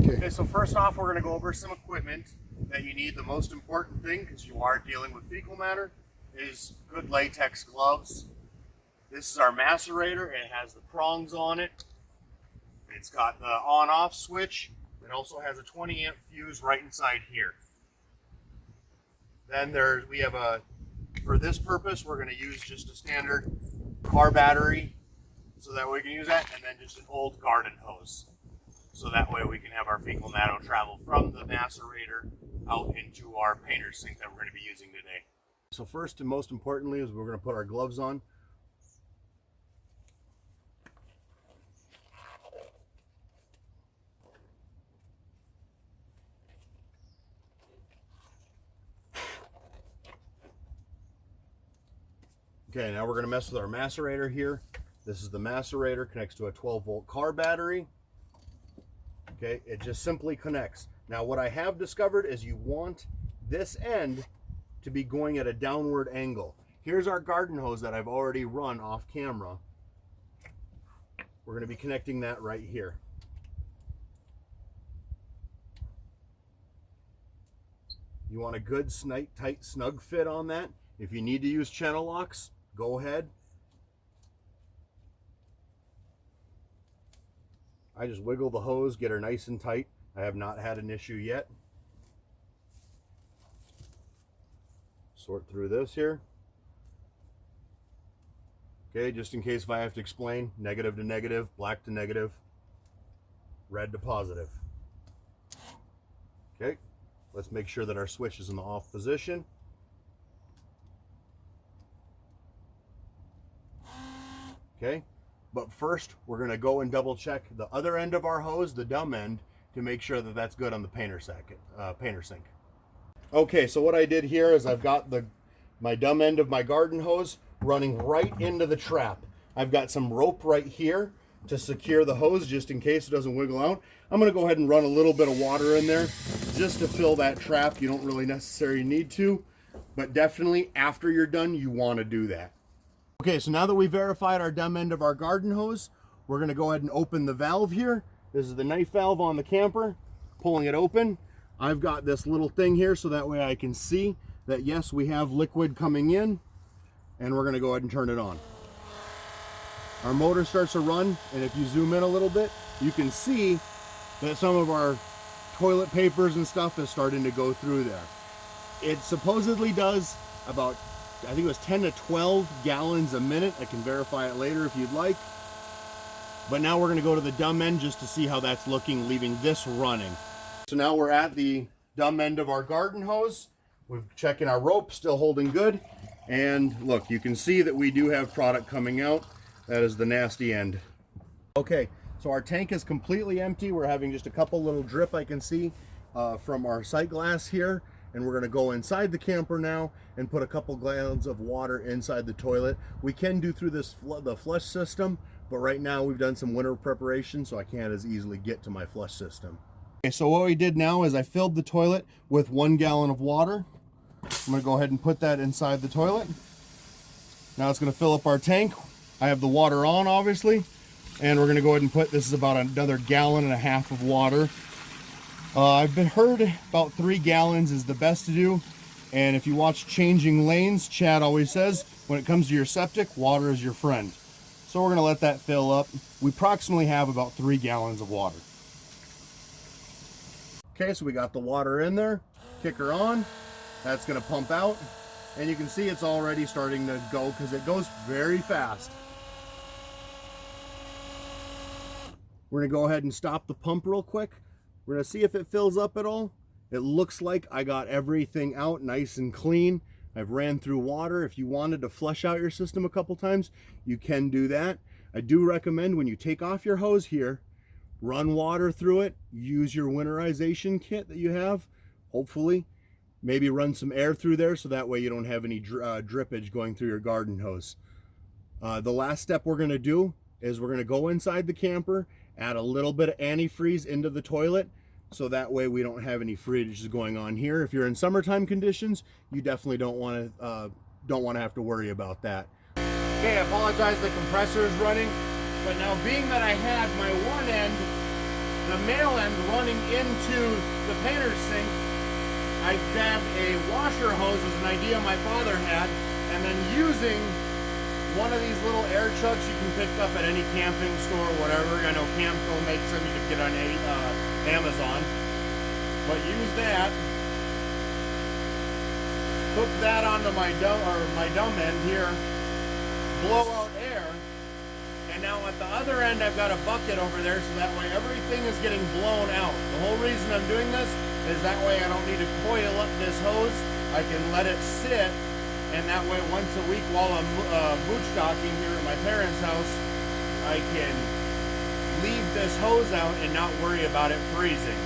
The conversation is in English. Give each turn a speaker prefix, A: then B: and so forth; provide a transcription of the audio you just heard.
A: Okay, so first off, we're going to go over some equipment that you need. The most important thing, because you are dealing with fecal matter, is good latex gloves. This is our macerator. It has the prongs on it. It's got the on-off switch. It also has a 20 amp fuse right inside here. Then we have for this purpose, we're going to use just a standard car battery, so that way we can use that, and then just an old garden hose. So that way we can have our fecal matter travel from the macerator out into our painter sink that we're going to be using today. So first and most importantly is we're going to put our gloves on. Okay, now we're going to mess with our macerator here. This is the macerator, connects to a 12-volt car battery. Okay, it just simply connects. Now what I have discovered is you want this end to be going at a downward angle. Here's our garden hose that I've already run off camera. We're going to be connecting that right here. You want a good, tight, snug fit on that. If you need to use channel locks, go ahead. I just wiggle the hose, get her nice and tight. I have not had an issue yet. Sort through this here. Okay, just in case if I have to explain, negative to negative, black to negative, red to positive. Okay, let's make sure that our switch is in the off position. Okay, but first we're going to go and double check the other end of our hose, the dumb end, to make sure that that's good on the painter sink. Okay, so what I did here is I've got my dumb end of my garden hose running right into the trap. I've got some rope right here to secure the hose just in case it doesn't wiggle out. I'm going to go ahead and run a little bit of water in there just to fill that trap. You don't really necessarily need to, but definitely after you're done, you want to do that. Okay, so now that we verified our dumb end of our garden hose, we're going to go ahead and open the valve here. This is the knife valve on the camper. Pulling it open, I've got this little thing here so that way I can see that yes, we have liquid coming in, and we're going to go ahead and turn it on. Our motor starts to run, and if you zoom in a little bit, you can see that some of our toilet papers and stuff is starting to go through there. It supposedly does about, I think it was 10 to 12 gallons a minute. I can verify it later if you'd like. But now we're going to go to the dumb end just to see how that's looking, leaving this running. So now we're at the dumb end of our garden hose. We're checking our rope, still holding good. And look, you can see that we do have product coming out. That is the nasty end. Okay, so our tank is completely empty. We're having just a couple little drip I can see from our sight glass here. And we're going to go inside the camper now and put a couple gallons of water inside the toilet. We can do through the flush system, but right now we've done some winter preparation, so I can't as easily get to my flush system. Okay, so what we did now is I filled the toilet with 1 gallon of water. I'm going to go ahead and put that inside the toilet. Now it's going to fill up our tank. I have the water on, obviously, and we're going to go ahead and put, this is about another 1.5 gallons of water. I've heard about 3 gallons is the best to do, and if you watch Changing Lanes, Chad always says, when it comes to your septic, water is your friend. So we're going to let that fill up. We approximately have about 3 gallons of water. Okay, so we got the water in there, kick her on, that's going to pump out, and you can see it's already starting to go because it goes very fast. We're going to go ahead and stop the pump real quick. We're going to see if it fills up at all. It looks like I got everything out nice and clean. I've ran through water. If you wanted to flush out your system a couple times, you can do that. I do recommend when you take off your hose here, run water through it, use your winterization kit that you have, hopefully. Maybe run some air through there so that way you don't have any drippage going through your garden hose. The last step we're going to do is we're going to go inside the camper, add a little bit of antifreeze into the toilet, so that way we don't have any freezes going on here. If you're in summertime conditions, you definitely don't want to have to worry about that. Okay, I apologize, the compressor is running, but now being that I had my one end the male end running into the painter's sink, I grabbed a washer hose as an idea my father had, and then using one of these little air chucks you can pick up at any camping store or whatever. I know Camco makes them, you can get on Amazon. But use that, hook that onto my dumb end here, blow out air, and now at the other end I've got a bucket over there so that way everything is getting blown out. The whole reason I'm doing this is that way I don't need to coil up this hose. I can let it sit, and that way once a week while I'm mooch docking here at my parents' house, I can leave this hose out and not worry about it freezing.